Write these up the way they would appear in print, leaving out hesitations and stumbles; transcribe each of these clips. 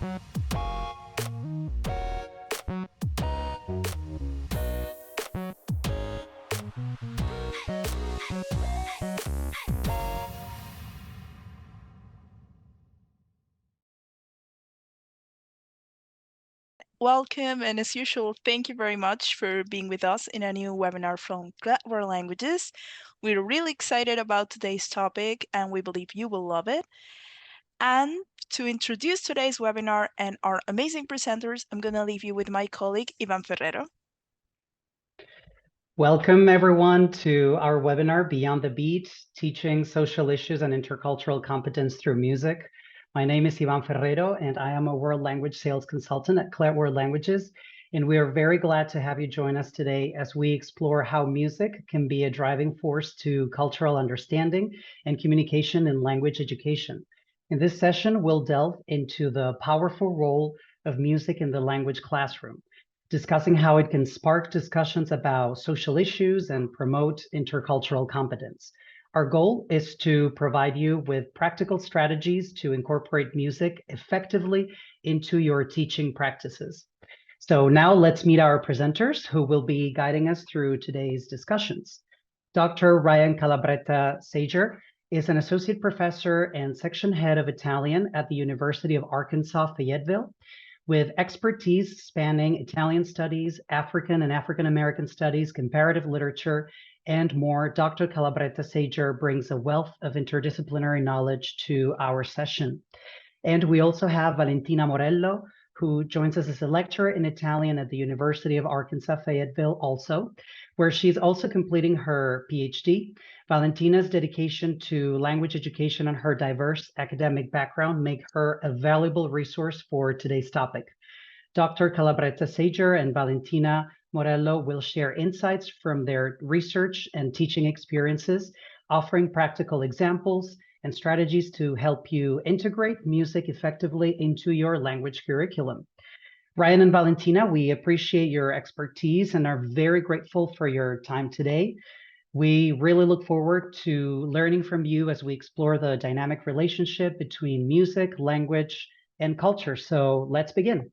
Welcome, and as usual, thank you very much for being with us in a new webinar from World Languages. We're really excited about today's topic, and we believe you will love it. And to introduce today's webinar and our amazing presenters, I'm going to leave you with my colleague, Ivan Ferrero. Welcome, everyone, to our webinar, Beyond the Beat, Teaching Social Issues and Intercultural Competence Through Music. My name is Ivan Ferrero, and I am a World Language Sales Consultant at Claret World Languages. And we are very glad to have you join us today as we explore how music can be a driving force to cultural understanding and communication in language education. In this session, we'll delve into the powerful role of music in the language classroom, discussing how it can spark discussions about social issues and promote intercultural competence. Our goal is to provide you with practical strategies to incorporate music effectively into your teaching practices. So now let's meet our presenters who will be guiding us through today's discussions. Dr. Ryan Calabretta-Sager is an associate professor and section head of Italian at the University of Arkansas, Fayetteville. With expertise spanning Italian studies, African and African American studies, comparative literature, and more, Dr. Calabretta-Sager brings a wealth of interdisciplinary knowledge to our session. And we also have Valentina Morello, who joins us as a lecturer in Italian at the University of Arkansas, Fayetteville also, where she's also completing her PhD. Valentina's dedication to language education and her diverse academic background make her a valuable resource for today's topic. Dr. Calabretta-Sager and Valentina Morello will share insights from their research and teaching experiences, offering practical examples and strategies to help you integrate music effectively into your language curriculum. Ryan and Valentina, we appreciate your expertise and are very grateful for your time today. We really look forward to learning from you as we explore the dynamic relationship between music, language, and culture. So let's begin.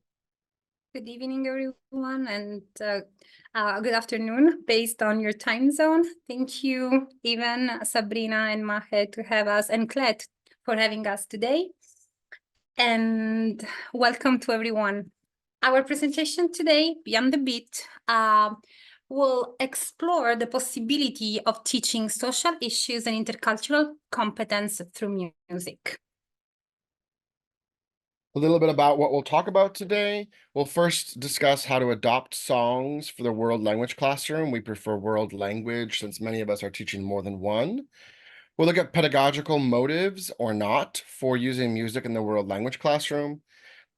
Good evening, everyone, and good afternoon, based on your time zone. Thank you, Ivan, Sabrina, and Mahe to have us, and Clet for having us today. And welcome to everyone. Our presentation today, Beyond the Beat, will explore the possibility of teaching social issues and intercultural competence through music. A little bit about what we'll talk about today. We'll first discuss how to adopt songs for the world language classroom. We prefer world language since many of us are teaching more than one. We'll look at pedagogical motives or not for using music in the world language classroom.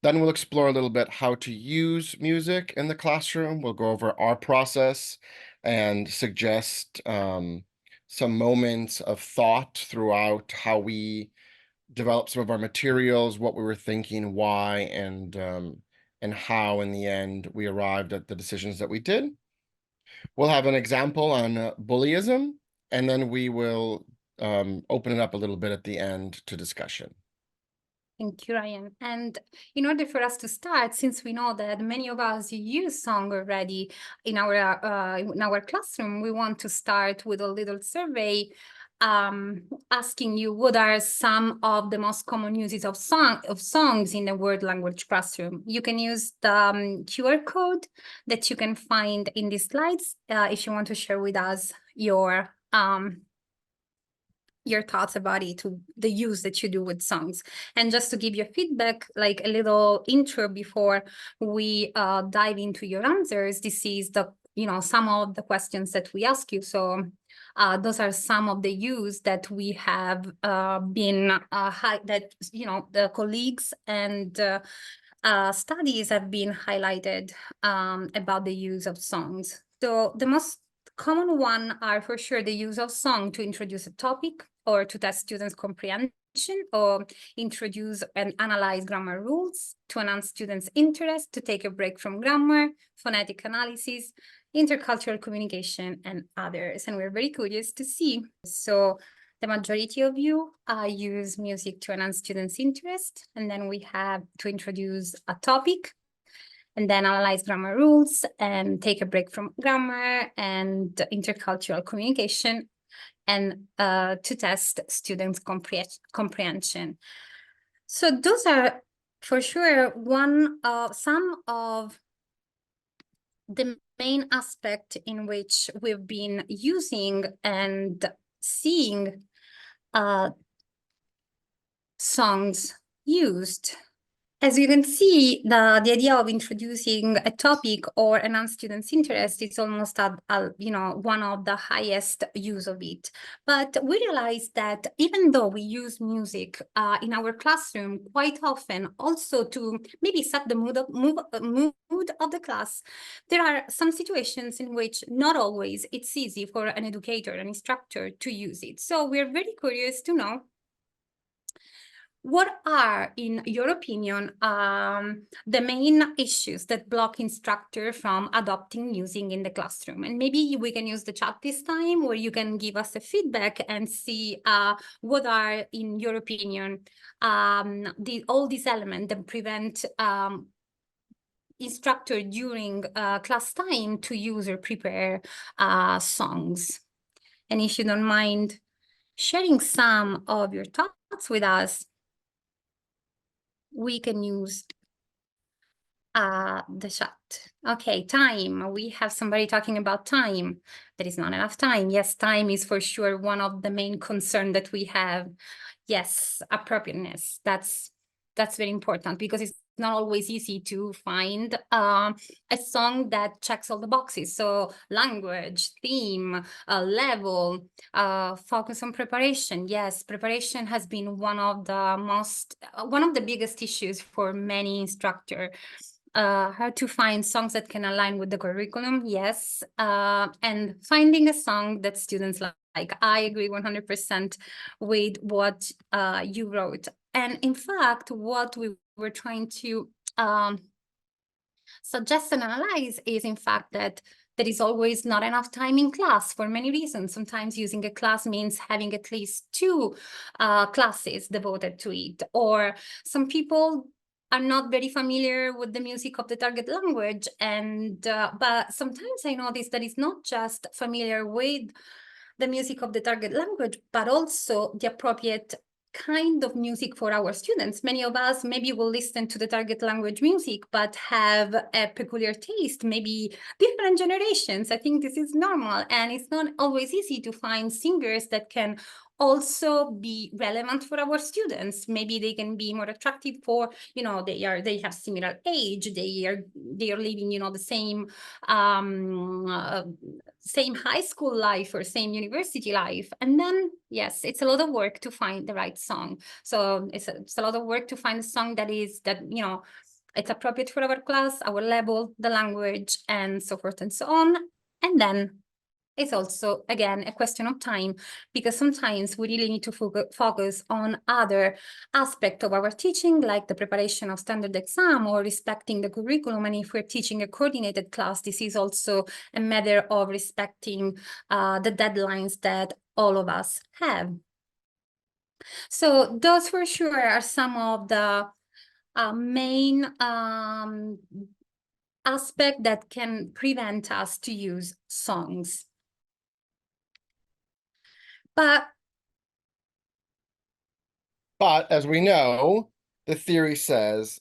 Then we'll explore a little bit how to use music in the classroom. We'll go over our process and suggest some moments of thought throughout how we develop some of our materials, what we were thinking, why, and how in the end we arrived at the decisions that we did. We'll have an example on bullyism, and then we will open it up a little bit at the end to discussion. Thank you, Ryan. And in order for us to start, since we know that many of us use song already in our classroom, we want to start with a little survey asking you what are some of the most common uses of songs in the world language classroom. You can use the QR code that you can find in these slides if you want to share with us your thoughts about it, the use that you do with songs. And just to give you feedback, like a little intro before we dive into your answers, this is some of the questions that we ask you. So those are some of the use that we have been the colleagues and studies have been highlighted about the use of songs. So the most common one are for sure the use of song to introduce a topic or to test students' comprehension or introduce and analyze grammar rules, to enhance students' interest, to take a break from grammar, phonetic analysis, intercultural communication, and others. And we're very curious to see. So the majority of you use music to enhance students' interest. And then we have to introduce a topic and then analyze grammar rules and take a break from grammar and intercultural communication and to test students' comprehension. So those are for sure some of the main aspect in which we've been using and seeing songs used. As you can see, the idea of introducing a topic or enhance students' interest is almost one of the highest use of it. But we realize that even though we use music in our classroom quite often, also to maybe set the mood of the class, there are some situations in which not always it's easy for an educator, an instructor to use it. So we're very curious to know, what are, in your opinion, the main issues that block instructor from adopting using in the classroom? And maybe we can use the chat this time, where you can give us a feedback and see what are, in your opinion, all these elements that prevent instructor during class time to use or prepare songs. And if you don't mind sharing some of your thoughts with us, we can use the chat. Okay, time. We have somebody talking about time. There is not enough time. Yes, time is for sure one of the main concerns that we have. Yes, appropriateness. That's very important, because it's not always easy to find a song that checks all the boxes. So language, theme, level, focus on preparation. Yes, preparation has been one of the biggest issues for many instructors. How to find songs that can align with the curriculum, yes, and finding a song that students like. I agree 100% with what you wrote. And in fact, what we were trying to suggest and analyze is, in fact, that there is always not enough time in class for many reasons. Sometimes using a class means having at least 2 classes devoted to it, or some people are not very familiar with the music of the target language. And but sometimes I notice that it's not just familiar with the music of the target language, but also the appropriate kind of music for our students. Many of us maybe will listen to the target language music, but have a peculiar taste, maybe different generations. I think this is normal, and it's not always easy to find singers that can also be relevant for our students. Maybe they can be more attractive for, they have similar age, they are living, the same high school life or same university life. And then, yes, it's a lot of work to find the right song. So it's a lot of work to find a song that it's appropriate for our class, our level, the language, and so forth and so on. And then it's also, again, a question of time, because sometimes we really need to focus on other aspects of our teaching, like the preparation of standard exam or respecting the curriculum. And if we're teaching a coordinated class, this is also a matter of respecting the deadlines that all of us have. So those for sure are some of the main aspects that can prevent us to use songs. But as we know, the theory says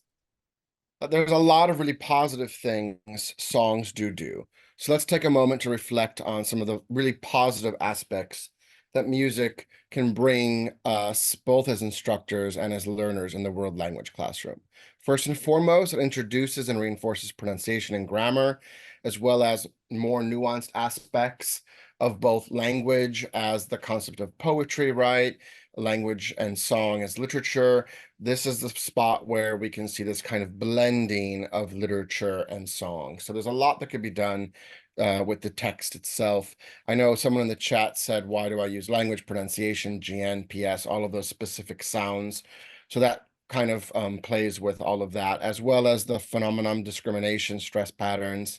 that there's a lot of really positive things songs do. So let's take a moment to reflect on some of the really positive aspects that music can bring us, both as instructors and as learners in the world language classroom. First and foremost, it introduces and reinforces pronunciation and grammar, as well as more nuanced aspects of both language as the concept of poetry, right? Language and song as literature. This is the spot where we can see this kind of blending of literature and song. So there's a lot that could be done with the text itself. I know someone in the chat said, why do I use language pronunciation, GN, PS, all of those specific sounds? So that kind of plays with all of that, as well as the phenomenon, discrimination, stress patterns,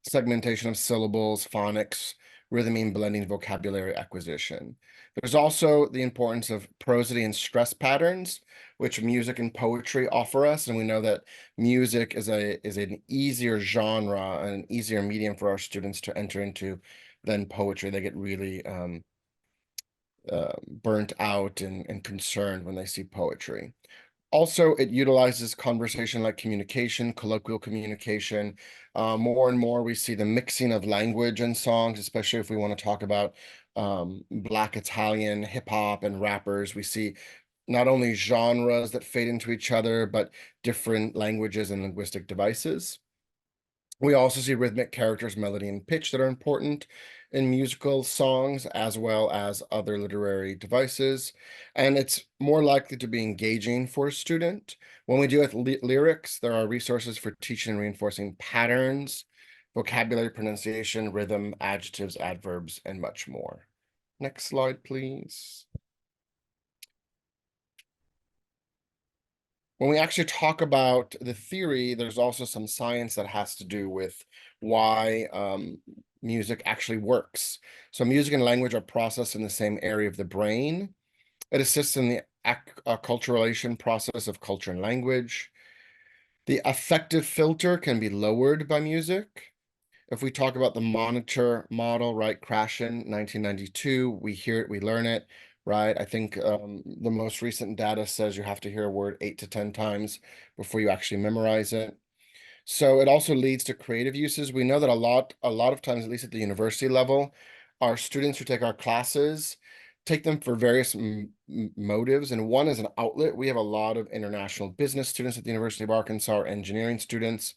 segmentation of syllables, phonics, rhythming, blending, vocabulary acquisition. There's also the importance of prosody and stress patterns, which music and poetry offer us. And we know that music is an easier genre and an easier medium for our students to enter into than poetry. They get really burnt out and concerned when they see poetry. Also, it utilizes conversation-like communication, colloquial communication. More and more, we see the mixing of language in songs, especially if we want to talk about Black Italian hip hop and rappers. We see not only genres that fade into each other, but different languages and linguistic devices. We also see rhythmic characters, melody, and pitch that are important in musical songs as well as other literary devices. And it's more likely to be engaging for a student. When we deal with lyrics, there are resources for teaching and reinforcing patterns, vocabulary, pronunciation, rhythm, adjectives, adverbs, and much more. Next slide, please. When we actually talk about the theory, there's also some science that has to do with why music actually works. So music and language are processed in the same area of the brain. It assists in the acculturation process of culture and language. The affective filter can be lowered by music. If we talk about the monitor model, right, Krashen, 1992, we hear it, we learn it, right? I think the most recent data says you have to hear a word 8 to 10 times before you actually memorize it. So it also leads to creative uses. We know that a lot of times, at least at the university level, our students who take our classes take them for various motives, and one is an outlet. We have a lot of international business students at the University of Arkansas, or engineering students,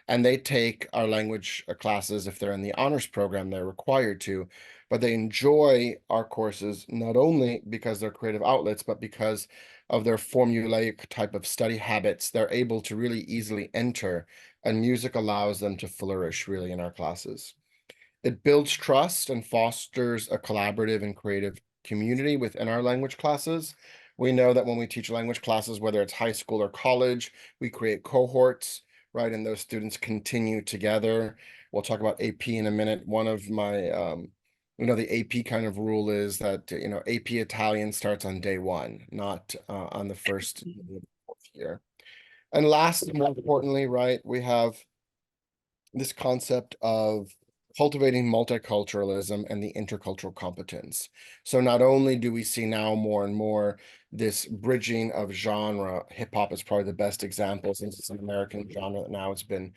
and they take our language classes. If they're in the honors program, they're required to, but they enjoy our courses not only because they're creative outlets, but because of their formulaic type of study habits. They're able to really easily enter, and music allows them to flourish really in our classes. It builds trust and fosters a collaborative and creative community within our language classes. We know that when we teach language classes, whether it's high school or college, we create cohorts, right? And those students continue together. We'll talk about AP in a minute. One of my, the AP kind of rule is that, AP Italian starts on day one, not on the first year. And last, more importantly, right, we have this concept of cultivating multiculturalism and the intercultural competence. So not only do we see now more and more this bridging of genre, hip hop is probably the best example since it's an American genre that now it's been,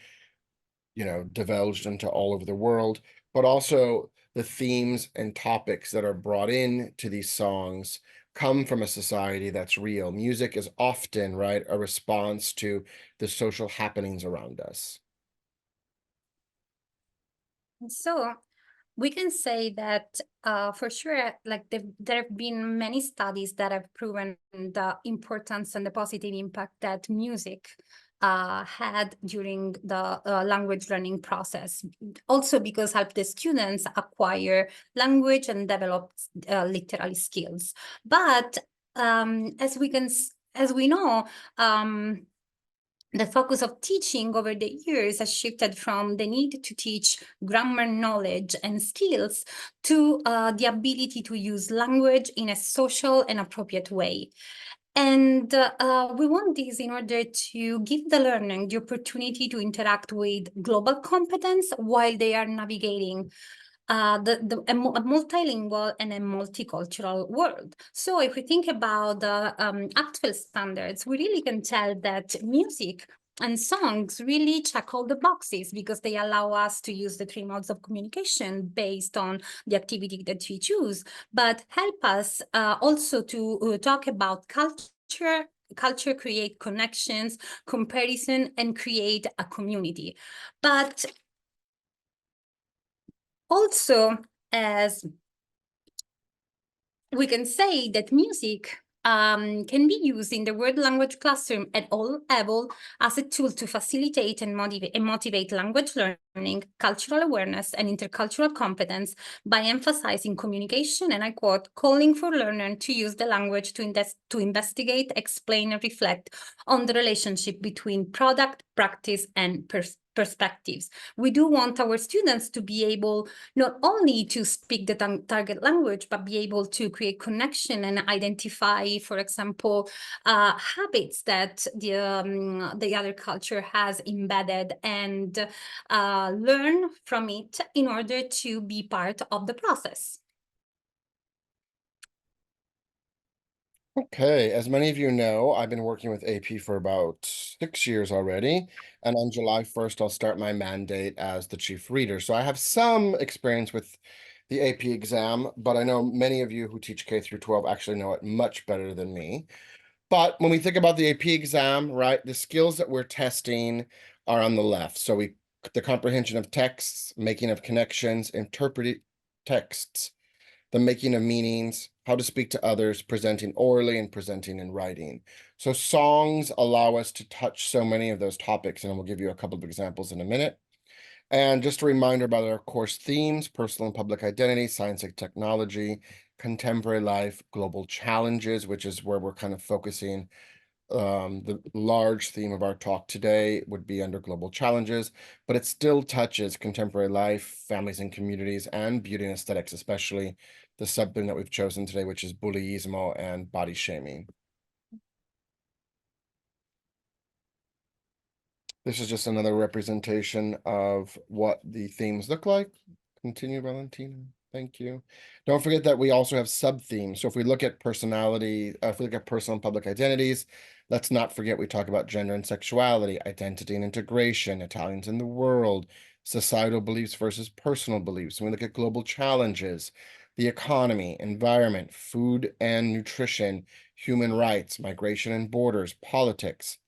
divulged into all over the world, but also the themes and topics that are brought in to these songs come from a society that's real. Music is often, right, a response to the social happenings around us. So we can say that for sure, like there have been many studies that have proven the importance and the positive impact that music had during the language learning process. Also because helped the students acquire language and develop literary skills. But as we know, the focus of teaching over the years has shifted from the need to teach grammar knowledge and skills to the ability to use language in a social and appropriate way. And we want this in order to give the learner the opportunity to interact with global competence while they are navigating a multilingual and a multicultural world. So if we think about the actual standards, we really can tell that music and songs really check all the boxes because they allow us to use the 3 modes of communication based on the activity that we choose, but help us also to talk about culture, create connections, comparison, and create a community. But also, as we can say that music can be used in the world language classroom at all levels as a tool to facilitate and motivate language learning, cultural awareness, and intercultural competence by emphasizing communication, and I quote, calling for learners to use the language to investigate, explain, and reflect on the relationship between product, practice, and perspectives. We do want our students to be able not only to speak the target language, but be able to create connection and identify, for example, habits that the other culture has embedded, and learn from it in order to be part of the process. Okay, as many of you know, I've been working with AP for about 6 years already, and on July 1st, I'll start my mandate as the chief reader. So I have some experience with the AP exam, but I know many of you who teach K through 12 actually know it much better than me. But when we think about the AP exam, right, the skills that we're testing are on the left. So the comprehension of texts, making of connections, interpreting texts, the making of meanings, how to speak to others, presenting orally and presenting in writing. So songs allow us to touch so many of those topics, and we'll give you a couple of examples in a minute. And just a reminder about our course themes: personal and public identity, science and technology, contemporary life, global challenges, which is where we're kind of focusing. The large theme of our talk today would be under global challenges, but it still touches contemporary life, families and communities, and beauty and aesthetics, especially the subtheme that we've chosen today, which is bullyismo and body shaming. This is just another representation of what the themes look like. Continue, Valentina. Thank you. Don't forget that we also have sub-themes. So if we look at personality, if we look at personal and public identities, let's not forget we talk about gender and sexuality, identity and integration, Italians in the world, societal beliefs versus personal beliefs. When we look at global challenges, the economy, environment, food and nutrition, human rights, migration and borders, politics,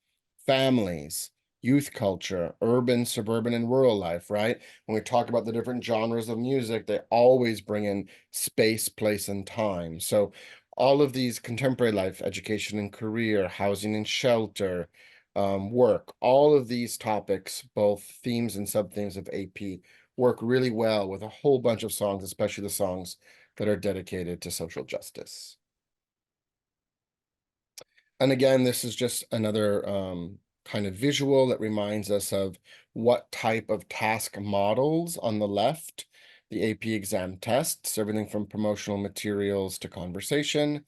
families, youth culture, urban, suburban, and rural life, right? When we talk about the different genres of music, they always bring in space, place, and time. So all of these contemporary life, education and career, housing and shelter, work, all of these topics, both themes and sub-themes of AP, work really well with a whole bunch of songs, especially the songs that are dedicated to social justice. And again, this is just another kind of visual that reminds us of what type of task models on the left, the AP exam tests, everything from promotional materials to conversation.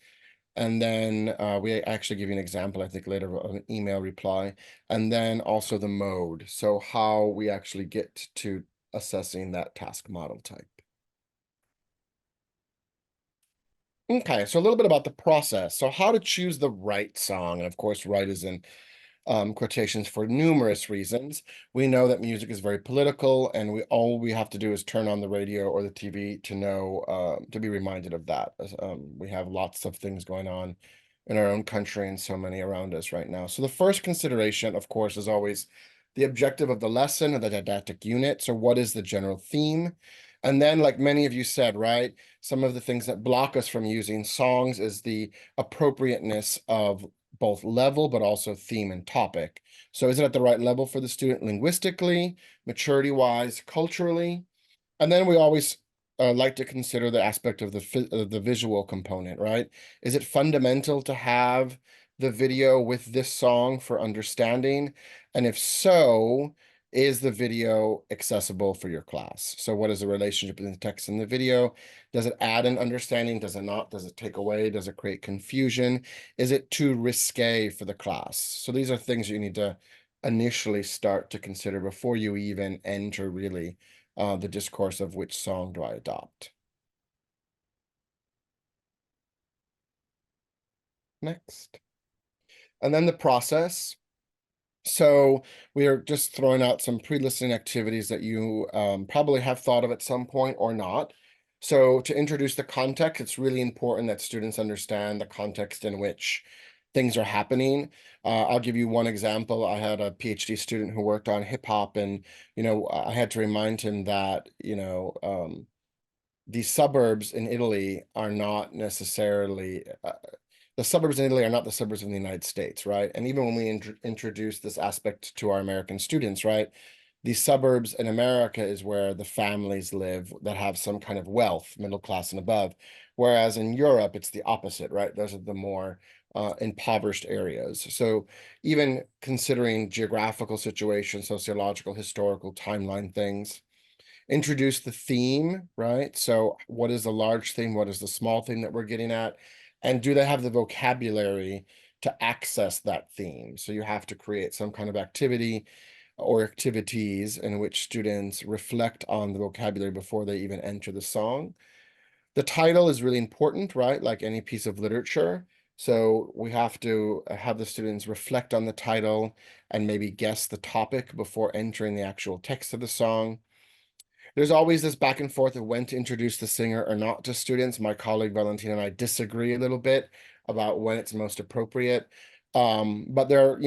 And then we actually give you an example, I think, later of an email reply. And then also the mode. So how we actually get to assessing that task model type. Okay, so a little bit about the process. So how to choose the right song. And of course, right is in quotations for numerous reasons. We know that music is very political, and all we have to do is turn on the radio or the TV to know, to be reminded of that. We have lots of things going on in our own country and so many around us right now. So the first consideration, of course, is always the objective of the lesson or the didactic unit. So what is the general theme? And then, like many of you said, right, some of the things that block us from using songs is the appropriateness of both level, but also theme and topic. So is it at the right level for the student linguistically, maturity-wise, culturally? And then we always like to consider the aspect of the visual component, right? Is it fundamental to have the video with this song for understanding? And if so, is the video accessible for your class? So what is the relationship between the text and the video? Does it add an understanding? Does it not? Does it take away? Does it create confusion? Is it too risque for the class? So these are things you need to initially start to consider before you even enter really the discourse of which song do I adopt. Next. And then the process. So we are just throwing out some pre-listening activities that you probably have thought of at some point or not. So to introduce the context, it's really important that students understand the context in which things are happening. I'll give you one example. I had a PhD student who worked on hip hop, and, I had to remind him that, the suburbs in Italy are not necessarily the suburbs in Italy are not the suburbs of the United States, right? And even when we introduce this aspect to our American students, right? The suburbs in America is where the families live that have some kind of wealth, middle class and above. Whereas in Europe, it's the opposite, right? Those are the more impoverished areas. So even considering geographical situations, sociological, historical, timeline things, introduce the theme, right? So what is the large theme? What is the small theme that we're getting at? And do they have the vocabulary to access that theme? So you have to create some kind of activity or activities in which students reflect on the vocabulary before they even enter the song. The title is really important, right? Like any piece of literature. So we have to have the students reflect on the title and maybe guess the topic before entering the actual text of the song. There's always this back and forth of when to introduce the singer or not to students. My colleague Valentina and I disagree a little bit about when it's most appropriate. But there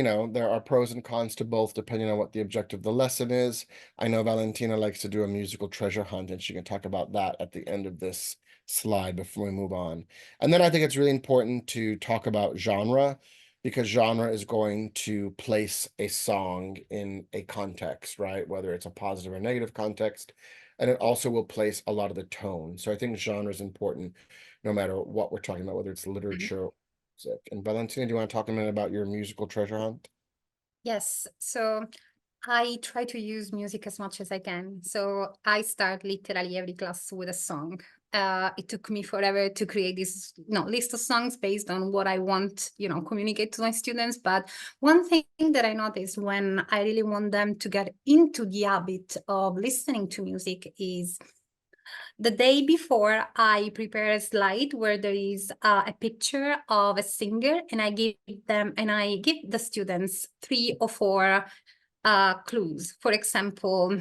are pros and cons to both depending on what the objective of the lesson is. I know Valentina likes to do a musical treasure hunt, and she can talk about that at the end of this slide before we move on. And then I think it's really important to talk about genre, because genre is going to place a song in a context, right? Whether it's a positive or negative context. And it also will place a lot of the tone. So I think genre is important no matter what we're talking about, whether it's literature or music. And Valentina, do you want to talk a minute about your musical treasure hunt? Yes, so I try to use music as much as I can. So I start literally every class with a song. It took me forever to create this list of songs based on what I want, communicate to my students. But one thing that I noticed when I really want them to get into the habit of listening to music is the day before, I prepare a slide where there is a picture of a singer, and I give the students 3 or 4 clues. For example,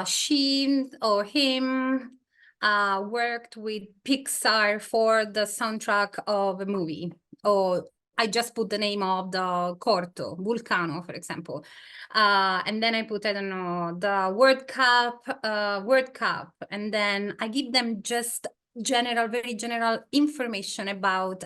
she or him worked with Pixar for the soundtrack of a movie, or I just put the name of the corto, Vulcano, for example. And then I put, I don't know, the World Cup. And then I give them just very general information about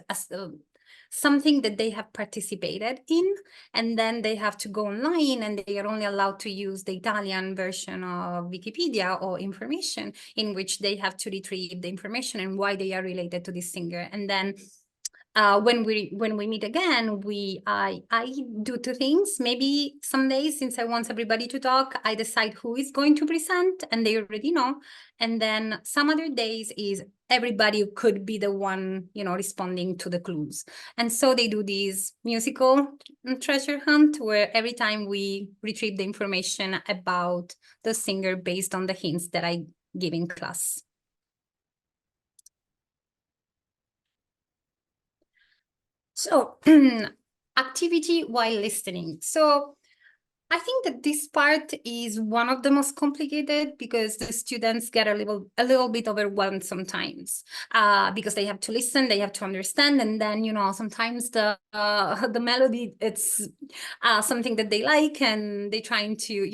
something that they have participated in. And then they have to go online, and they are only allowed to use the Italian version of Wikipedia or information, in which they have to retrieve the information and why they are related to this singer. And then when we meet again, I do 2 things. Maybe some days, since I want everybody to talk, I decide who is going to present, and they already know. And then some other days is everybody could be the one, responding to the clues. And so they do this musical treasure hunt, where every time we retrieve the information about the singer based on the hints that I give in class. So activity while listening. So I think that this part is one of the most complicated, because the students get a little bit overwhelmed sometimes, because they have to listen, they have to understand, and then sometimes the melody, it's something that they like, and they're trying to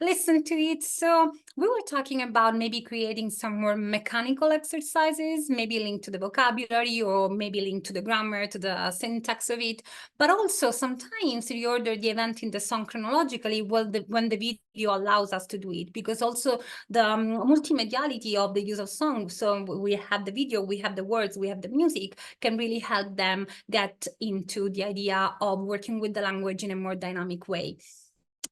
listen to it. So we were talking about maybe creating some more mechanical exercises, maybe linked to the vocabulary, or maybe linked to the grammar, to the syntax of it. But also sometimes reorder the event in the song chronologically when the video allows us to do it, because also the multimediality of the use of songs, so we have the video, we have the words, we have the music, can really help them get into the idea of working with the language in a more dynamic way.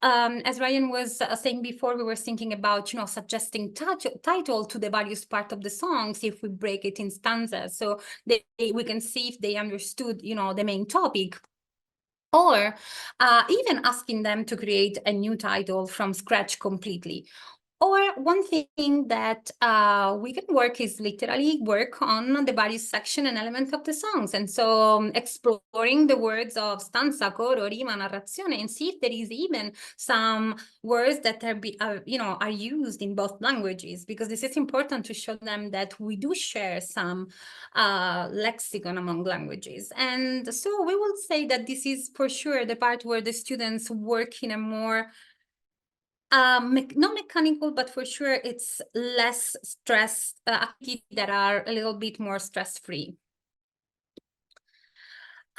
As Ryan was saying before, we were thinking about, suggesting title to the various part of the songs if we break it in stanzas. So we can see if they understood, the main topic. Or even asking them to create a new title from scratch completely. Or one thing that we can work is literally work on the various section and element of the songs. And so exploring the words of stanza, coro, rima, narrazione, and see if there is even some words that are used in both languages, because this is important to show them that we do share some lexicon among languages. And so we will say that this is for sure the part where the students work in a more not mechanical, but for sure it's less stress activities that are a little bit more stress-free.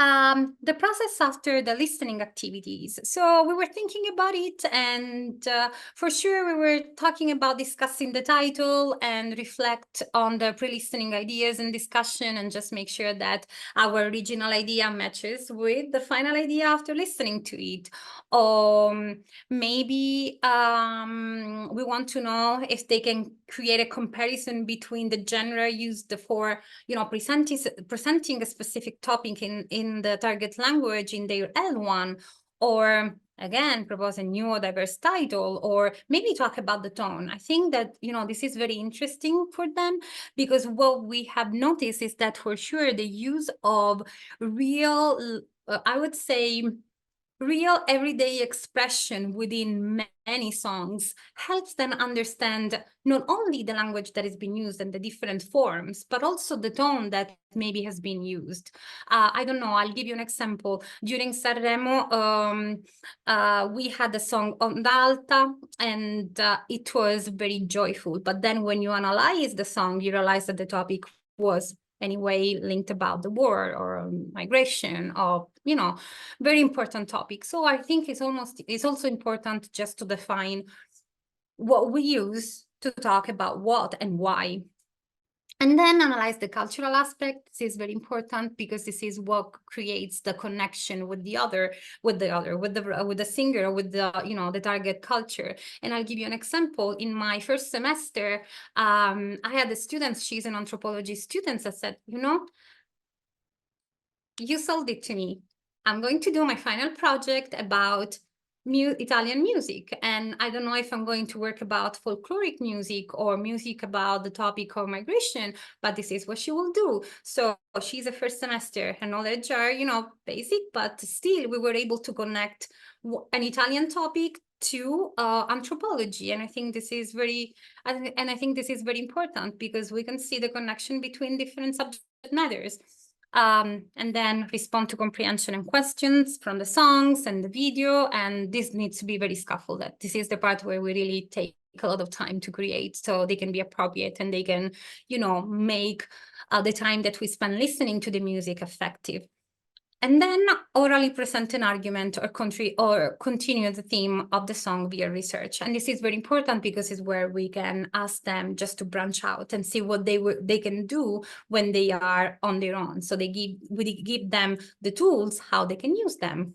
The process after the listening activities. So we were thinking about it, and for sure we were talking about discussing the title and reflect on the pre-listening ideas and discussion, and just make sure that our original idea matches with the final idea after listening to it. Maybe we want to know if they can create a comparison between the genre used for, presenting a specific topic in the target language in their L1, or again propose a new or diverse title, or maybe talk about the tone. I think that this is very interesting for them, because what we have noticed is that for sure the use of real, I would say, real everyday expression within many songs helps them understand not only the language that is being used and the different forms, but also the tone that maybe has been used. I don't know, I'll give you an example. During Sanremo, we had a song Onda Alta, and it was very joyful. But then when you analyze the song, you realize that the topic was anyway linked about the war or migration, or very important topic. So I think it's also important just to define what we use to talk about what and why. And then analyze the cultural aspect. This is very important, because this is what creates the connection with the singer, with the target culture. And I'll give you an example. In my first semester, I had a student, she's an anthropology student, that said, you sold it to me. I'm going to do my final project about Italian music, and I don't know if I'm going to work about folkloric music or music about the topic of migration, but this is what she will do. So she's a first semester, her knowledge are basic, but still we were able to connect an Italian topic to anthropology, and I think this is very important, because we can see the connection between different subject matters. And then respond to comprehension and questions from the songs and the video. And this needs to be very scaffolded. This is the part where we really take a lot of time to create, so they can be appropriate and they can, make the time that we spend listening to the music effective. And then orally present an argument or continue the theme of the song via research. And this is very important, because it's where we can ask them just to branch out and see what they can do when they are on their own. So we give them the tools, how they can use them.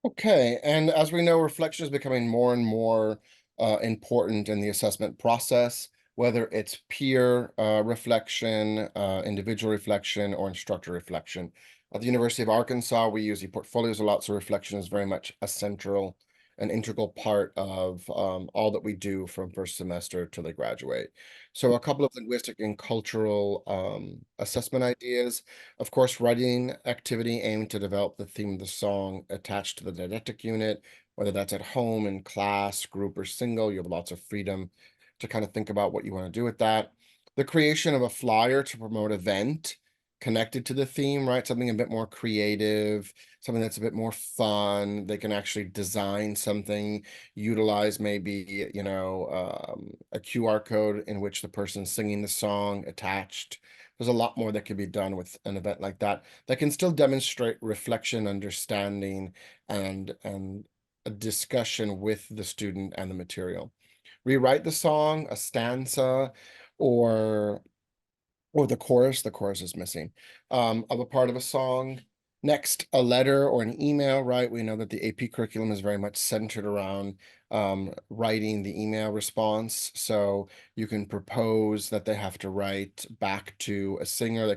Okay, and as we know, reflection is becoming more and more important in the assessment process, whether it's peer reflection, individual reflection, or instructor reflection. At the University of Arkansas, we use e-portfolios a lot, so reflection is very much an integral part of all that we do from first semester till they graduate. So a couple of linguistic and cultural assessment ideas. Of course, writing activity aimed to develop the theme of the song attached to the didactic unit, whether that's at home, in class, group, or single. You have lots of freedom to kind of think about what you want to do with that. The creation of a flyer to promote an event connected to the theme, right? Something a bit more creative, something that's a bit more fun. They can actually design something, utilize maybe, a QR code in which the person's singing the song attached. There's a lot more that can be done with an event like that can still demonstrate reflection, understanding, and a discussion with the student and the material. Rewrite the song, a stanza, or the chorus is missing, of a part of a song. Next, a letter or an email, right? We know that the AP curriculum is very much centered around writing the email response. So you can propose that they have to write back to a singer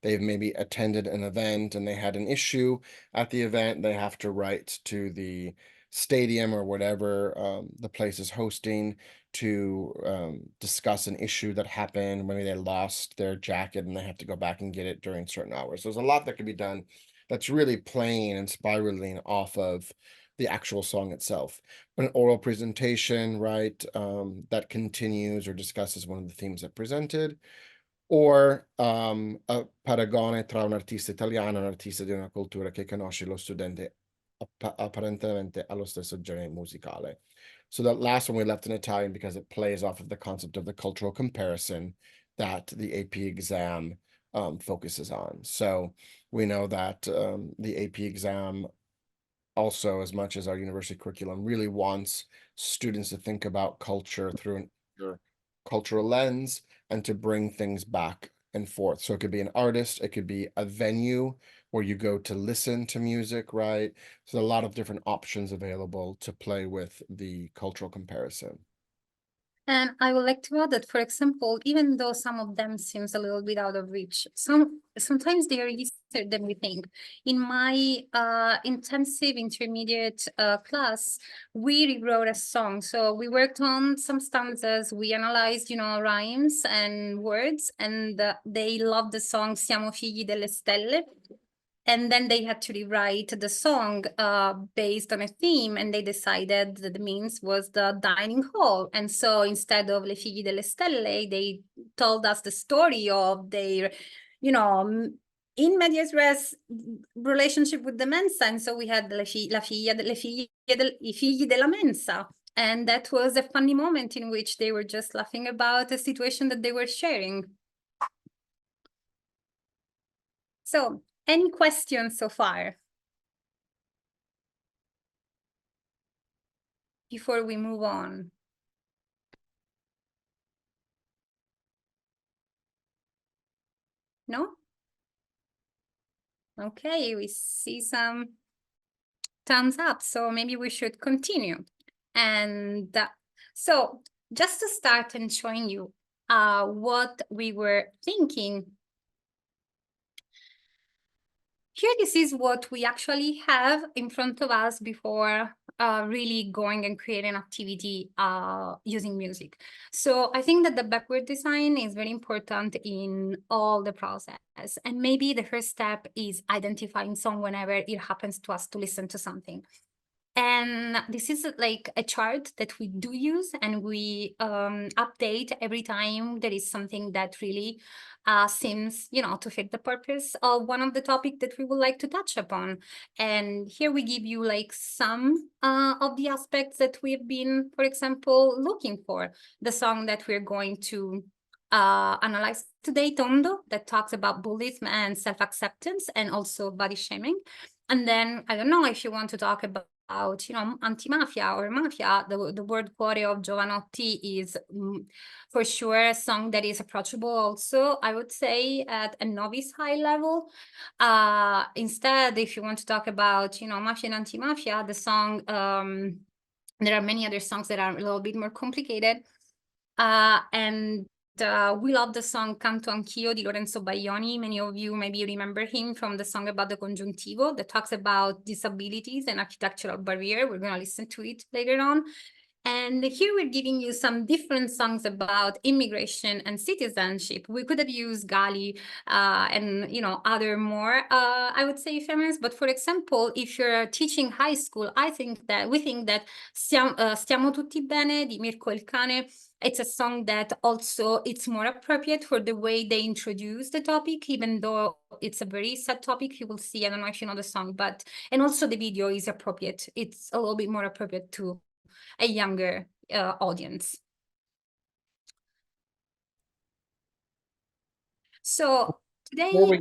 they've maybe attended an event and they had an issue at the event. They have to write to the stadium or whatever the place is hosting to discuss an issue that happened. Maybe they lost their jacket and they have to go back and get it during certain hours. There's a lot that can be done that's really playing and spiraling off of the actual song itself. An oral presentation, right, that continues or discusses one of the themes that presented, or a paragone tra un artista italiano e un artista di una cultura che conosce lo studente apparentemente allo stesso genere musicale. So that last one we left in Italian because it plays off of the concept of the cultural comparison that the AP exam focuses on. So we know that the AP exam also, as much as our university curriculum, really wants students to think about culture through an cultural lens and to bring things back and forth. So it could be an artist, it could be a venue where you go to listen to music, right? So a lot of different options available to play with the cultural comparison. And I would like to add that, for example, even though some of them seems a little bit out of reach, sometimes they are easier than we think. In my intensive intermediate class, we rewrote a song. So we worked on some stanzas, we analyzed, rhymes and words, and they loved the song Siamo figli delle stelle. And then they had to rewrite the song based on a theme, and they decided that the means was the dining hall. And so instead of Le Figli delle Stelle, they told us the story of their, in medias res relationship with the mensa. And so we had I figli della mensa. And that was a funny moment in which they were just laughing about a situation that they were sharing. So, any questions so far? Before we move on. No? Okay, we see some thumbs up, so maybe we should continue. And so just to start and showing you what we were thinking, here, this is what we actually have in front of us before really going and creating an activity using music. So I think that the backward design is very important in all the process. And maybe the first step is identifying song whenever it happens to us to listen to something. And this is like a chart that we do use, and we update every time there is something that really seems, to fit the purpose of one of the topic that we would like to touch upon. And here we give you like some of the aspects that we've been, for example, looking for. The song that we're going to analyze today, Tondo, that talks about bullying and self-acceptance and also body shaming. And then, I don't know if you want to talk about anti-mafia or mafia. The word Cuore of Giovanotti is for sure a song that is approachable also, I would say, at a novice high level. Instead, if you want to talk about, mafia and anti-mafia, the song, there are many other songs that are a little bit more complicated. And we love the song Canto Anch'io di Lorenzo Baglioni. Many of you maybe remember him from the song about the congiuntivo that talks about disabilities and architectural barrier. We're going to listen to it later on. And here we're giving you some different songs about immigration and citizenship. We could have used Gali and other more, I would say, feminists. But for example, if you're teaching high school, we think that Stiamo tutti bene di Mirko il Cane. It's a song that also it's more appropriate for the way they introduce the topic, even though it's a very sad topic. You will see, I don't know if you know the song, and also the video is appropriate. It's a little bit more appropriate to a younger audience. So today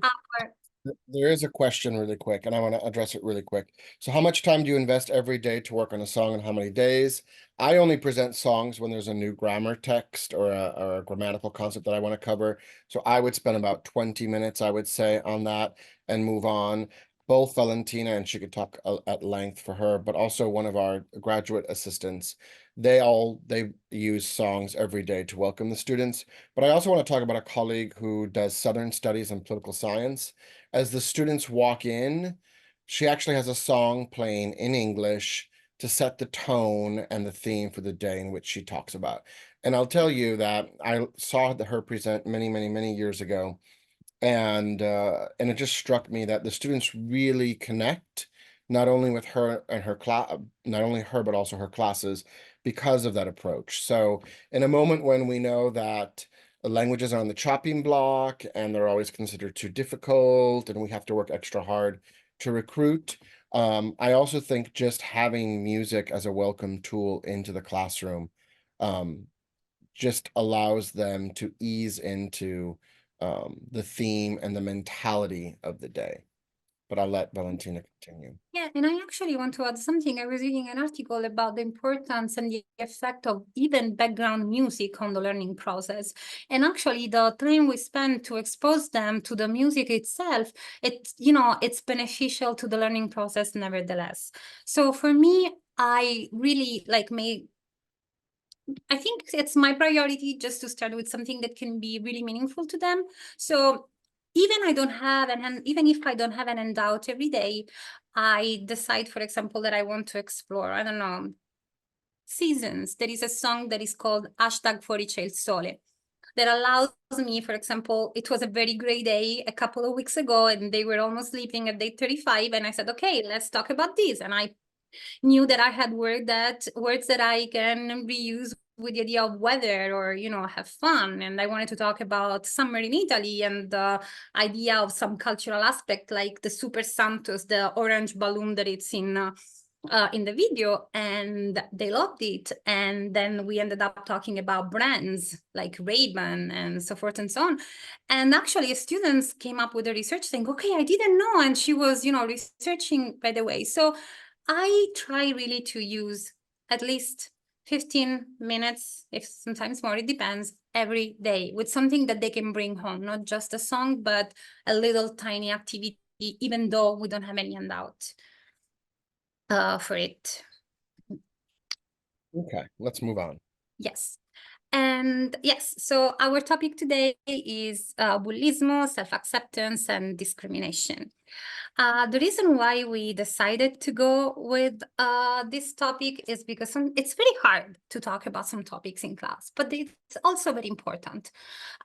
there is a question really quick, and I want to address it really quick. So how much time do you invest every day to work on a song, and how many days? I only present songs when there's a new grammar text or a grammatical concept that I want to cover. So I would spend about 20 minutes, I would say, on that and move on. Both Valentina, and she could talk at length for her, but also one of our graduate assistants, they use songs every day to welcome the students. But I also want to talk about a colleague who does Southern Studies and Political Science. As the students walk in, she actually has a song playing in English to set the tone and the theme for the day in which she talks about. And I'll tell you that I saw her present many, many, many years ago. And it just struck me that the students really connect not only with her and her class, not only her, but also her classes because of that approach. So in a moment when we know that languages are on the chopping block and they're always considered too difficult and we have to work extra hard to recruit, I also think just having music as a welcome tool into the classroom just allows them to ease into the theme and the mentality of the day. But I'll let Valentina continue. Yeah, and I actually want to add something. I was reading an article about the importance and the effect of even background music on the learning process. And actually, the time we spend to expose them to the music itself, it's beneficial to the learning process nevertheless. So for me, I really I think it's my priority just to start with something that can be really meaningful to them. So even even if I don't have an handout every day, I decide, for example, that I want to explore, I don't know, seasons. There is a song that is called #Fuori c'è il sole that allows me, for example, it was a very great day a couple of weeks ago and they were almost sleeping at day 35. And I said, okay, let's talk about this. And I knew that I had words that I can reuse with the idea of weather or, have fun. And I wanted to talk about summer in Italy and the idea of some cultural aspect, like the Super Santos, the orange balloon that it's in the video, and they loved it. And then we ended up talking about brands like Ray-Ban and so forth and so on. And actually students came up with a research saying, okay, I didn't know. And she was, researching by the way. So I try really to use at least 15 minutes, if sometimes more, it depends, every day with something that they can bring home, not just a song, but a little tiny activity, even though we don't have any handout for it. Okay, let's move on. Yes. And yes, so our topic today is bullismo, self-acceptance, and discrimination. The reason why we decided to go with this topic is because it's very hard to talk about some topics in class, but it's also very important.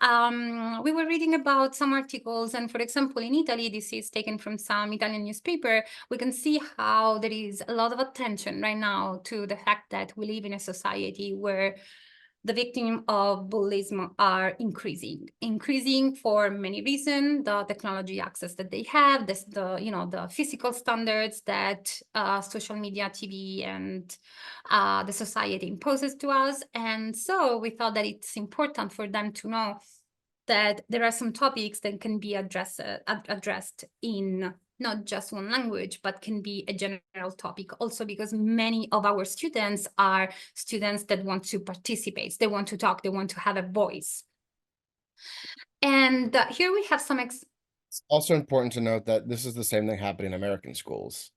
We were reading about some articles, and for example, in Italy, this is taken from some Italian newspaper, we can see how there is a lot of attention right now to the fact that we live in a society where the victims of bullying are increasing for many reasons. The technology access that they have, the physical standards that social media, TV, and the society imposes to us. And so we thought that it's important for them to know that there are some topics that can be addressed in not just one language, but can be a general topic also, because many of our students are students that want to participate, they want to talk, they want to have a voice. And here we have some It's also important to note that this is the same thing happening in American schools,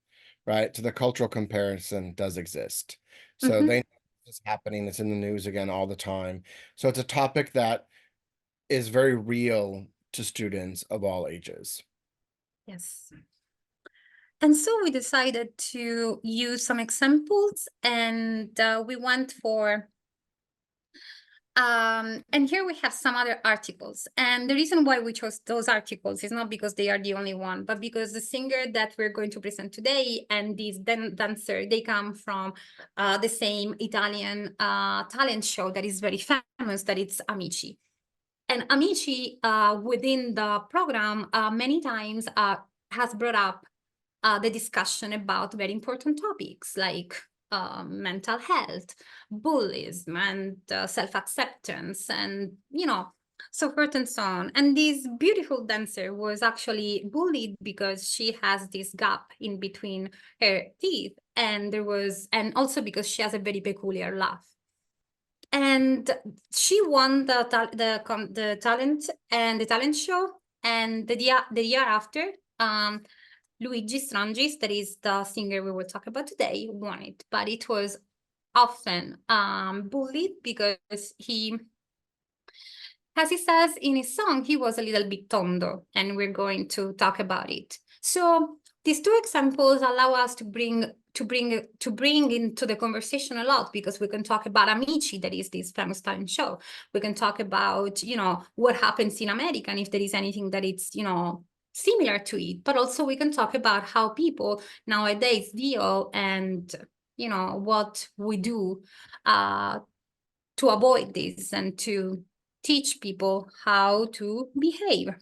right? So the cultural comparison does exist. So they know it's happening, it's in the news again all the time. So it's a topic that is very real to students of all ages. Yes. And so we decided to use some examples, and we went for and here we have some other articles. And the reason why we chose those articles is not because they are the only one, but because the singer that we're going to present today and this dancer, they come from the same Italian talent show that is very famous, that it's Amici. And Amici within the program many times has brought up the discussion about very important topics like mental health, bullying, and self-acceptance, and so forth and so on. And this beautiful dancer was actually bullied because she has this gap in between her teeth, and also because she has a very peculiar laugh. And she won the talent show, and the year after, Luigi Strangis, that is the singer we will talk about today, won it. But it was often bullied because he, as he says in his song, he was a little bit tondo, and we're going to talk about it. So these two examples allow us to bring into the conversation a lot, because we can talk about Amici, that is this famous talent show. We can talk about, what happens in America, and if there is anything that it's, similar to it, but also we can talk about how people nowadays deal and, what we do to avoid this and to teach people how to behave.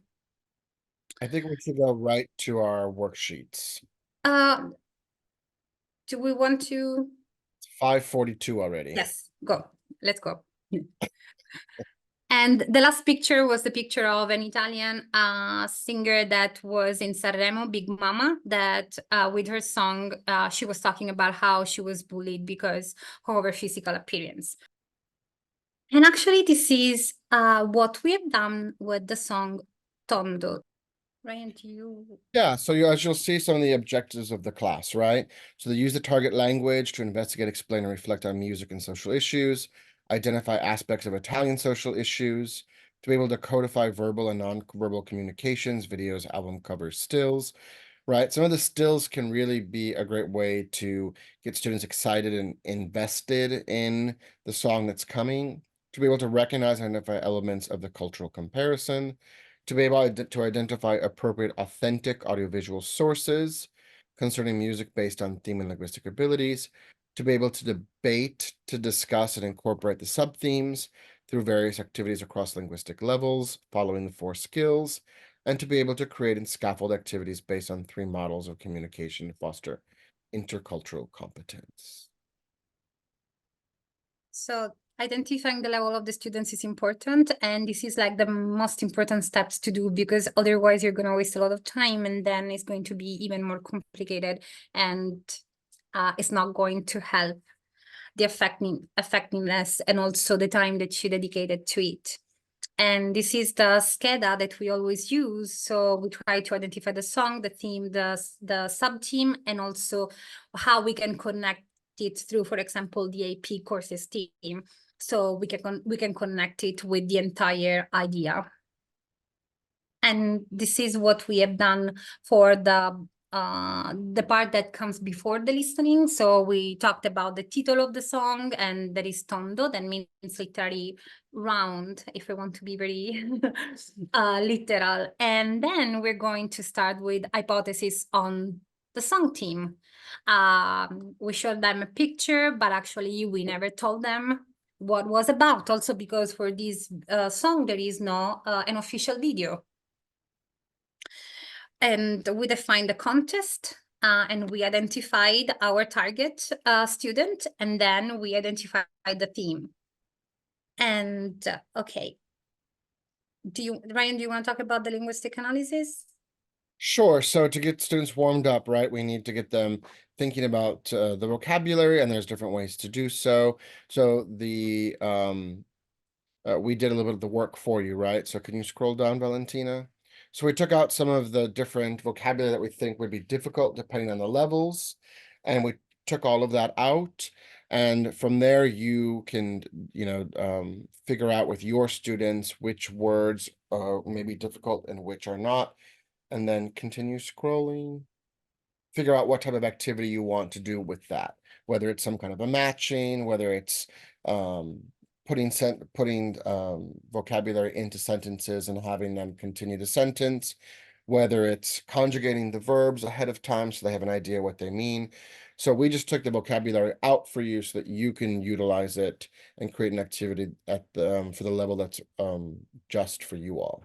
I think we should go right to our worksheets. Do we want to? 5:42 already. Yes, go. Let's go. And the last picture was the picture of an Italian singer that was in Sanremo, Big Mama, that with her song, she was talking about how she was bullied because of her physical appearance. And actually, this is what we have done with the song Tondo. Ryan, do you? Yeah, so as you'll see some of the objectives of the class, right? So they use the target language to investigate, explain, and reflect on music and social issues, identify aspects of Italian social issues, to be able to codify verbal and non-verbal communications, videos, album covers, stills, right? Some of the stills can really be a great way to get students excited and invested in the song that's coming, to be able to recognize and identify elements of the cultural comparison, to be able to identify appropriate authentic audiovisual sources concerning music based on theme and linguistic abilities, to be able to debate, to discuss and incorporate the sub-themes through various activities across linguistic levels, following the 4 skills, and to be able to create and scaffold activities based on 3 models of communication to foster intercultural competence. So identifying the level of the students is important, and this is like the most important steps to do, because otherwise you're going to waste a lot of time, and then it's going to be even more complicated, and it's not going to help the effectiveness and also the time that you dedicated to it. And this is the scheda that we always use. So we try to identify the song, the theme, the sub-theme, and also how we can connect it through, for example, the AP courses team. So we can connect it with the entire idea. And this is what we have done for the part that comes before the listening. So we talked about the title of the song, and that is tondo. That means literally round, if we want to be very literal. And then we're going to start with hypothesis on the song theme. We showed them a picture, but actually we never told them what was about. Also because for this song, there is no an official video. And we defined the contest, and we identified our target student, and then we identified the theme. And okay, Ryan, do you want to talk about the linguistic analysis? Sure. So to get students warmed up, right, we need to get them thinking about the vocabulary, and there's different ways to do so. So the we did a little bit of the work for you, right? So can you scroll down, Valentina? So we took out some of the different vocabulary that we think would be difficult depending on the levels, and we took all of that out. And from there, you can, figure out with your students which words may be difficult and which are not, and then continue scrolling. Figure out what type of activity you want to do with that, whether it's some kind of a matching, whether it's putting vocabulary into sentences and having them continue the sentence, whether it's conjugating the verbs ahead of time so they have an idea what they mean. So we just took the vocabulary out for you so that you can utilize it and create an activity at the for the level that's just for you all.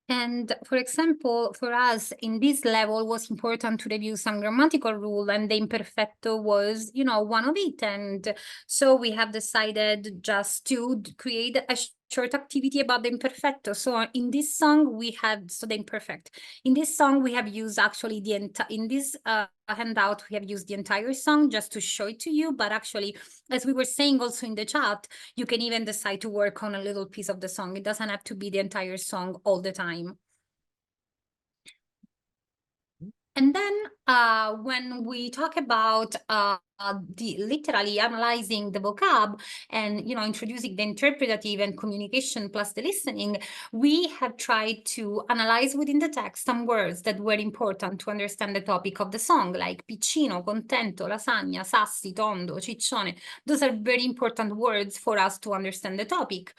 And for example, for us in this level, it was important to review some grammatical rule, and the imperfecto was, one of it. And so we have decided just to create a short activity about the imperfecto. So in this song, we have, the imperfect. In this song, we have used actually in this handout, we have used the entire song just to show it to you. But actually, as we were saying also in the chat, you can even decide to work on a little piece of the song. It doesn't have to be the entire song all the time. And then when we talk about literally analyzing the vocab and introducing the interpretative and communication plus the listening, we have tried to analyze within the text some words that were important to understand the topic of the song, like piccino, contento, lasagna, sassi, tondo, ciccione. Those are very important words for us to understand the topic.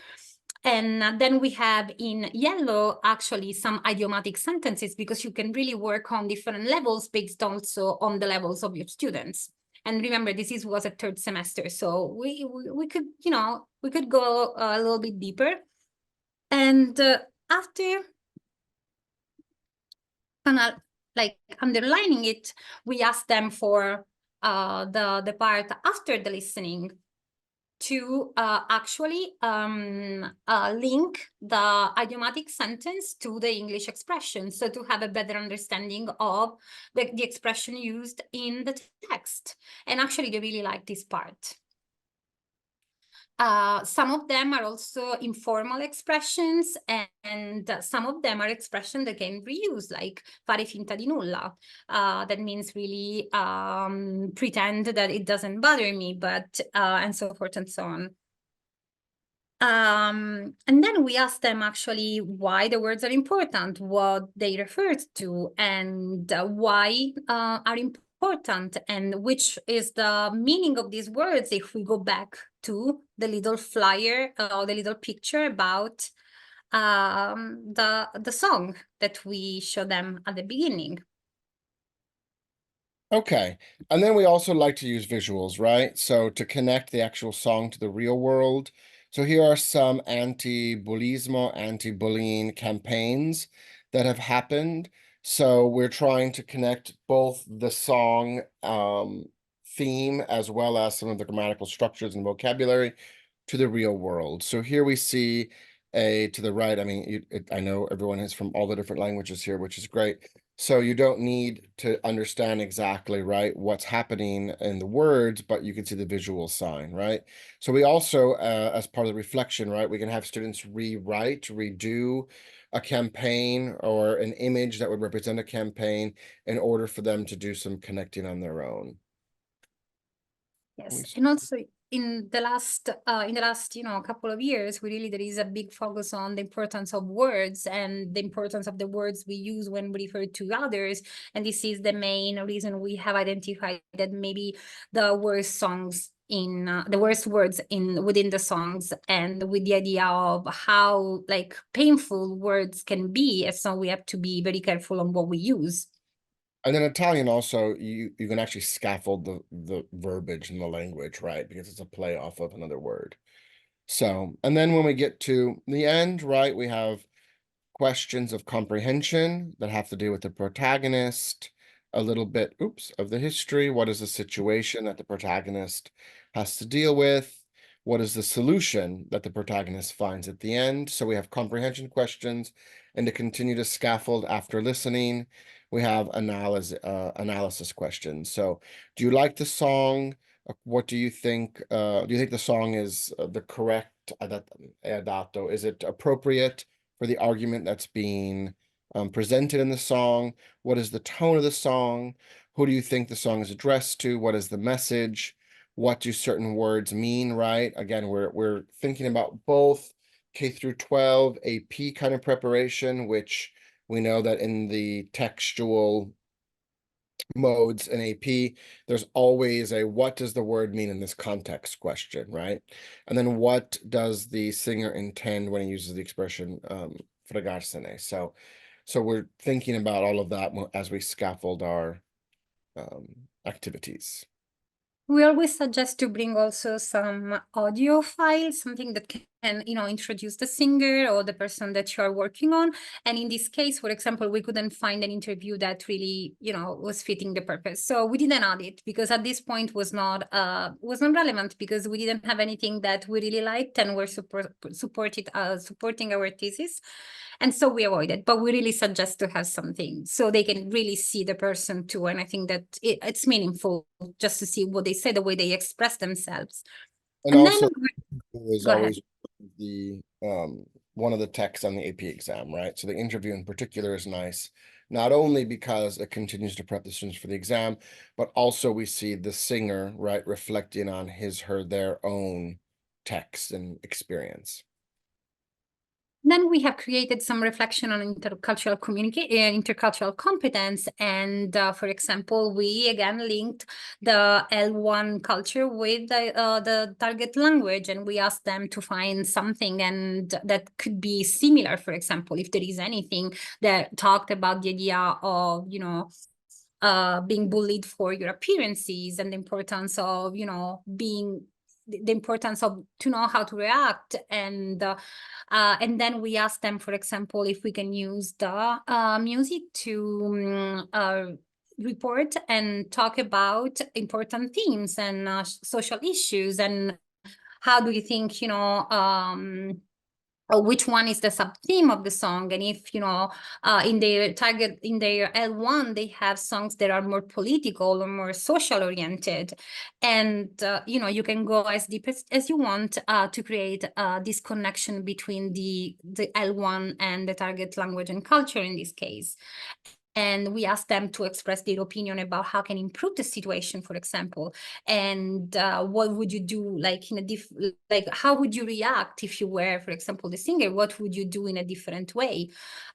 And then we have in yellow actually some idiomatic sentences, because you can really work on different levels based also on the levels of your students. And remember, this was a third semester, so we could we could go a little bit deeper. And after kind of like underlining it, we asked them for the part after the listening. to actually link the idiomatic sentence to the English expression, so to have a better understanding of the expression used in the text. And actually, they really like this part. Some of them are also informal expressions, and some of them are expressions that can be reused, like fare finta di nulla. That means really pretend that it doesn't bother me, but and so forth and so on. And then we ask them actually why the words are important, what they refer to, and why are important, and which is the meaning of these words if we go back to the little flyer or the little picture about the song that we show them at the beginning. Okay, and then we also like to use visuals, right? So to connect the actual song to the real world. So here are some anti-bullismo, anti-bullying campaigns that have happened. So we're trying to connect both the song theme as well as some of the grammatical structures and vocabulary to the real world. So here we see to the right, I mean, I know everyone is from all the different languages here, which is great. So you don't need to understand exactly, right, what's happening in the words, but you can see the visual sign, right? So we also, as part of the reflection, right, we can have students rewrite, redo a campaign or an image that would represent a campaign in order for them to do some connecting on their own. Yes, and also in the last couple of years, there is a big focus on the importance of words and the importance of the words we use when we refer to others. And this is the main reason we have identified that maybe the worst songs in the worst words within the songs, and with the idea of how like painful words can be, and so we have to be very careful on what we use. And then Italian also, you can actually scaffold the verbiage in the language, right? Because it's a play off of another word. So, and then when we get to the end, right, we have questions of comprehension that have to do with the protagonist, a little bit, of the history. What is the situation that the protagonist has to deal with? What is the solution that the protagonist finds at the end? So we have comprehension questions, and to continue to scaffold after listening, we have analysis questions. So do you like the song? What do you think? Do you think the song is the correct adatto? Is it appropriate for the argument that's being presented in the song? What is the tone of the song? Who do you think the song is addressed to? What is the message? What do certain words mean, right? Again, we're thinking about both K through 12 AP kind of preparation, which we know that in the textual modes in AP, there's always a what does the word mean in this context question, right? And then what does the singer intend when he uses the expression fregarsene? So we're thinking about all of that as we scaffold our activities. We always suggest to bring also some audio files, something that can, introduce the singer or the person that you are working on. And in this case, for example, we couldn't find an interview that really, was fitting the purpose. So we didn't add it because at this point was not relevant, because we didn't have anything that we really liked and were supporting our thesis. And so we avoided, but we really suggest to have something so they can really see the person too. And I think that it's meaningful just to see what they say, the way they express themselves. And also, is always the one of the texts on the AP exam, right? So the interview in particular is nice, not only because it continues to prep the students for the exam, but also we see the singer, right, reflecting on their own text and experience. Then we have created some reflection on intercultural competence. And for example, we again linked the L1 culture with the target language, and we asked them to find something and that could be similar. For example, if there is anything that talked about the idea of, being bullied for your appearances and the importance of, the importance of to know how to react. And then we asked them, for example, if we can use the music to report and talk about important themes and social issues, and how do you think, or which one is the sub-theme of the song? And if, in their L1, they have songs that are more political or more social oriented. And, you can go as deep as you want to create this connection between the L1 and the target language and culture in this case. And we asked them to express their opinion about how can improve the situation, for example, and what would you do, like how would you react if you were, for example, the singer? What would you do in a different way?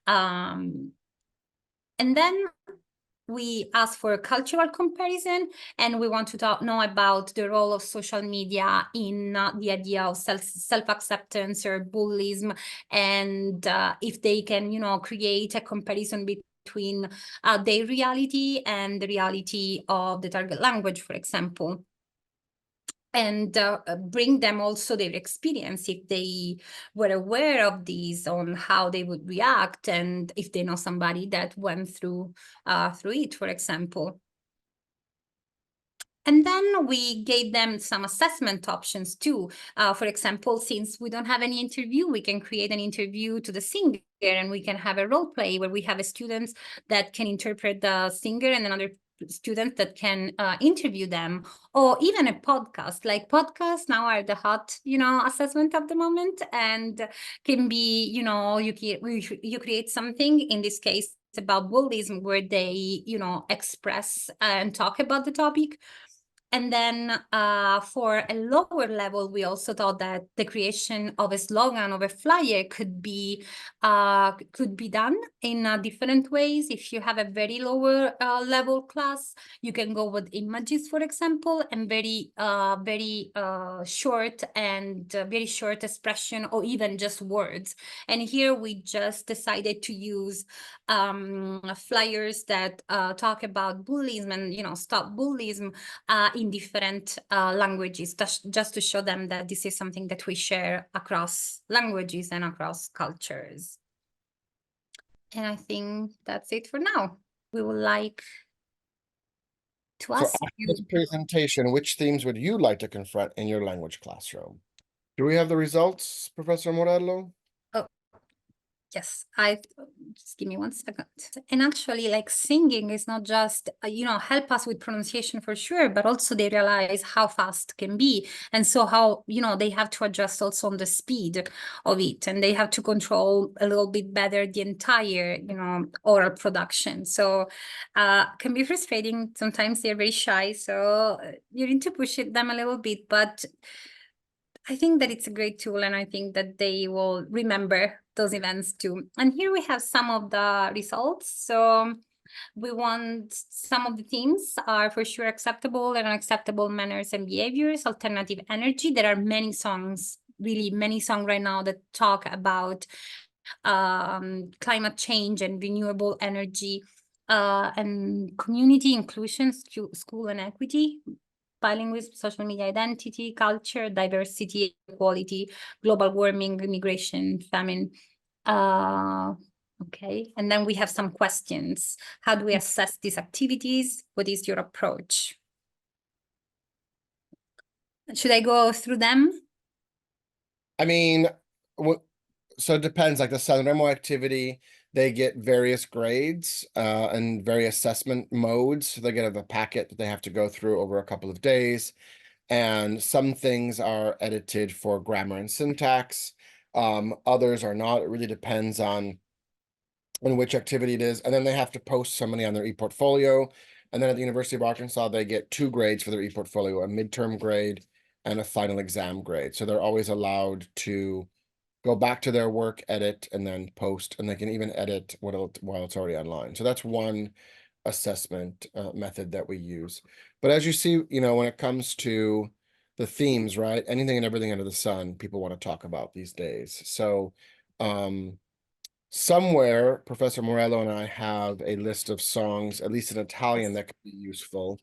And then we asked for a cultural comparison, and we want to know about the role of social media in the idea of self-acceptance or bullyism, and if they can, create a comparison between their reality and the reality of the target language, for example. And bring them also their experience, if they were aware of these, on how they would react, and if they know somebody that went through it, for example. And then we gave them some assessment options too. For example, since we don't have any interview, we can create an interview to the singer, and we can have a role play where we have a student that can interpret the singer and another student that can interview them, or even a podcast. Like podcasts now are the hot, assessment of the moment, and can be, you create something, in this case about bullyism, where they, express and talk about the topic. And then for a lower level, we also thought that the creation of a slogan, of a flyer, could be done in different ways. If you have a very lower level class, you can go with images, for example, and very short and very short expression, or even just words. And here we just decided to use flyers that talk about bullying and, stop bullying in different languages, just to show them that this is something that we share across languages and across cultures. And I think that's it for now. We would like to ask after you. this presentation, which themes would you like to confront in your language classroom? Do we have the results, Professor Morello? Yes, just give me 1 second. And actually, like, singing is not just, help us with pronunciation for sure, but also they realize how fast can be. And so how, they have to adjust also on the speed of it, and they have to control a little bit better the entire, oral production. So can be frustrating. Sometimes they're very shy, so you need to push them a little bit, but I think that it's a great tool, and I think that they will remember those events too. And here we have some of the results. So we want, some of the themes are for sure acceptable and unacceptable manners and behaviors, alternative energy. There are many songs, really many songs right now that talk about climate change and renewable energy, and community inclusion, school and equity, bilingualism, social media identity, culture, diversity, equality, global warming, immigration, famine. Okay, and then we have some questions. How do we assess these activities? What is your approach? Should I go through them? I mean, so it depends. Like the Sanremo activity, they get various grades and various assessment modes. So they get a packet that they have to go through over a couple of days. And some things are edited for grammar and syntax. Others are not. It really depends on which activity it is. And then they have to post somebody on their e-portfolio. And then at the University of Arkansas, they get 2 grades for their e-portfolio, a midterm grade and a final exam grade. So they're always allowed to go back to their work, edit, and then post, and they can even edit while it's already online. So that's one assessment method that we use. But as you see, when it comes to the themes, right, anything and everything under the sun, people want to talk about these days. So somewhere, Professor Morello and I have a list of songs, at least in Italian, that could be useful.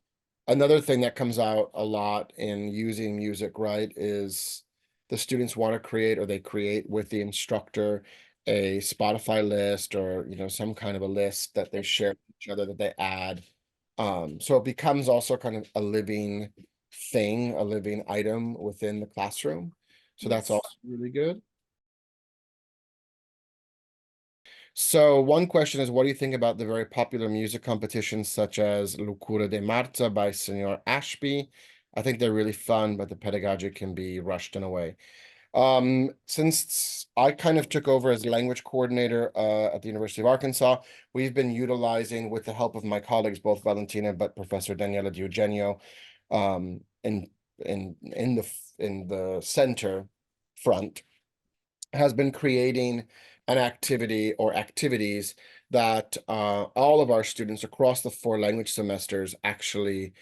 Another thing that comes out a lot in using music, right, is the students want to create, or they create with the instructor, a Spotify list, or some kind of a list that they share with each other, that they add. So it becomes also kind of a living thing, a living item within the classroom. So that's Yes. also really good. So one question is, what do you think about the very popular music competitions such as Lucura de Marta by Senor Ashby? I think they're really fun, but the pedagogy can be rushed in a way. Since I kind of took over as language coordinator at the University of Arkansas, we've been utilizing, with the help of my colleagues, both Valentina but Professor Daniela Di Eugenio, in the center front, has been creating an activity or activities that all of our students across the 4 language semesters actually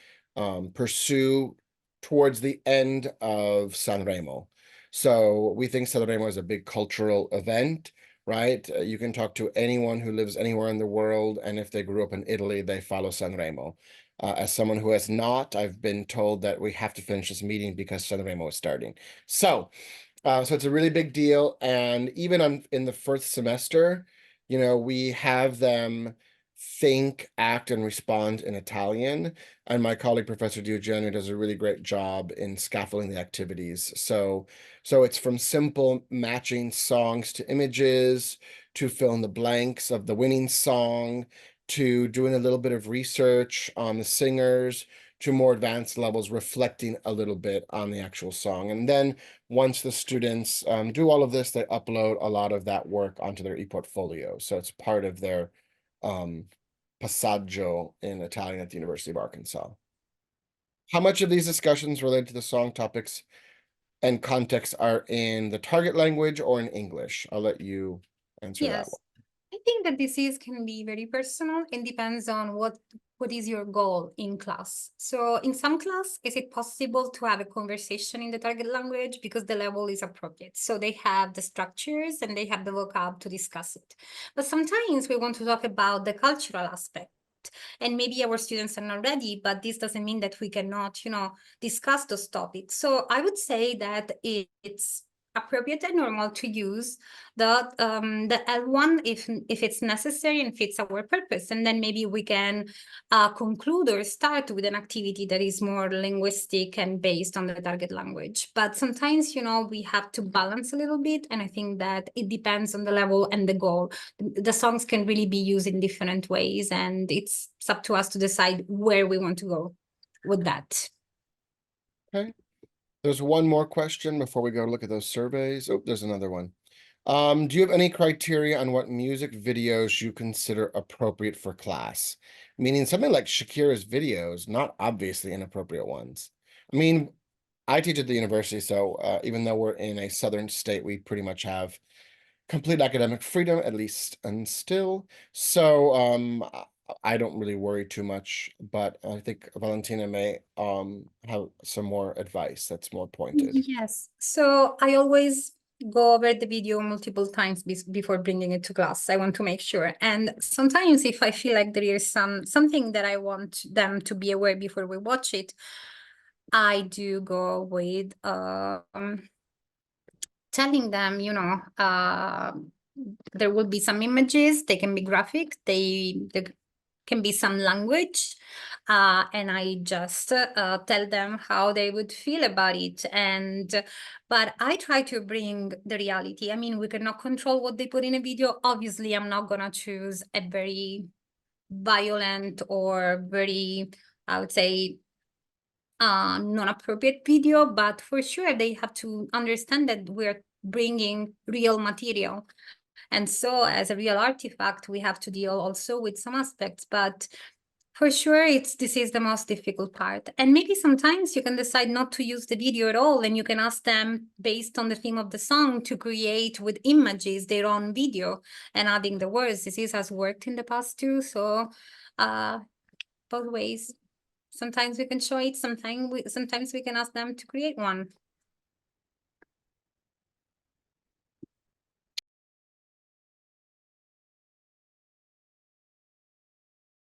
pursue towards the end of Sanremo. So we think Sanremo is a big cultural event, right? You can talk to anyone who lives anywhere in the world, and if they grew up in Italy, they follow Sanremo. As someone who has not, I've been told that we have to finish this meeting because Sanremo is starting. So it's a really big deal. And even in the first semester, we have them think, act, and respond in Italian. And my colleague, Professor Di Eugenio, does a really great job in scaffolding the activities. So it's from simple matching songs to images, to fill in the blanks of the winning song, to doing a little bit of research on the singers, to more advanced levels, reflecting a little bit on the actual song. And then once the students do all of this, they upload a lot of that work onto their e-portfolio. So it's part of their passaggio in Italian at the University of Arkansas. How much of these discussions related to the song topics and context are in the target language or in English? I'll let you answer that Yes. one. I think that disease can be very personal and depends on what is your goal in class. So in some class, is it possible to have a conversation in the target language because the level is appropriate? So they have the structures and they have the vocab to discuss it. But sometimes we want to talk about the cultural aspect. And maybe our students are not ready, but this doesn't mean that we cannot, discuss those topics. So I would say that it's appropriate and normal to use the L1 if it's necessary and fits our purpose, and then maybe we can conclude or start with an activity that is more linguistic and based on the target language. But sometimes we have to balance a little bit, and I think that it depends on the level and the goal. The songs can really be used in different ways, and it's up to us to decide where we want to go with that. Okay. There's one more question before we go look at those surveys. Oh, there's another one. Do you have any criteria on what music videos you consider appropriate for class? Meaning something like Shakira's videos, not obviously inappropriate ones. I mean, I teach at the university, so even though we're in a southern state, we pretty much have complete academic freedom, at least and still. So I don't really worry too much, but I think Valentina may have some more advice that's more pointed. Yes. So I always go over the video multiple times before bringing it to class. I want to make sure. And sometimes if I feel like there is something that I want them to be aware before we watch it, I do go with telling them, there will be some images, they can be graphic, there can be some language, and I just tell them how they would feel about it. But I try to bring the reality. I mean, we cannot control what they put in a video. Obviously, I'm not gonna choose a very violent or very, I would say, non-appropriate video, but for sure they have to understand that we're bringing real material. And so as a real artifact, we have to deal also with some aspects, but for sure this is the most difficult part. And maybe sometimes you can decide not to use the video at all, and you can ask them based on the theme of the song to create with images their own video and adding the words. This has worked in the past too, so both ways. Sometimes we can show it, sometimes we can ask them to create one.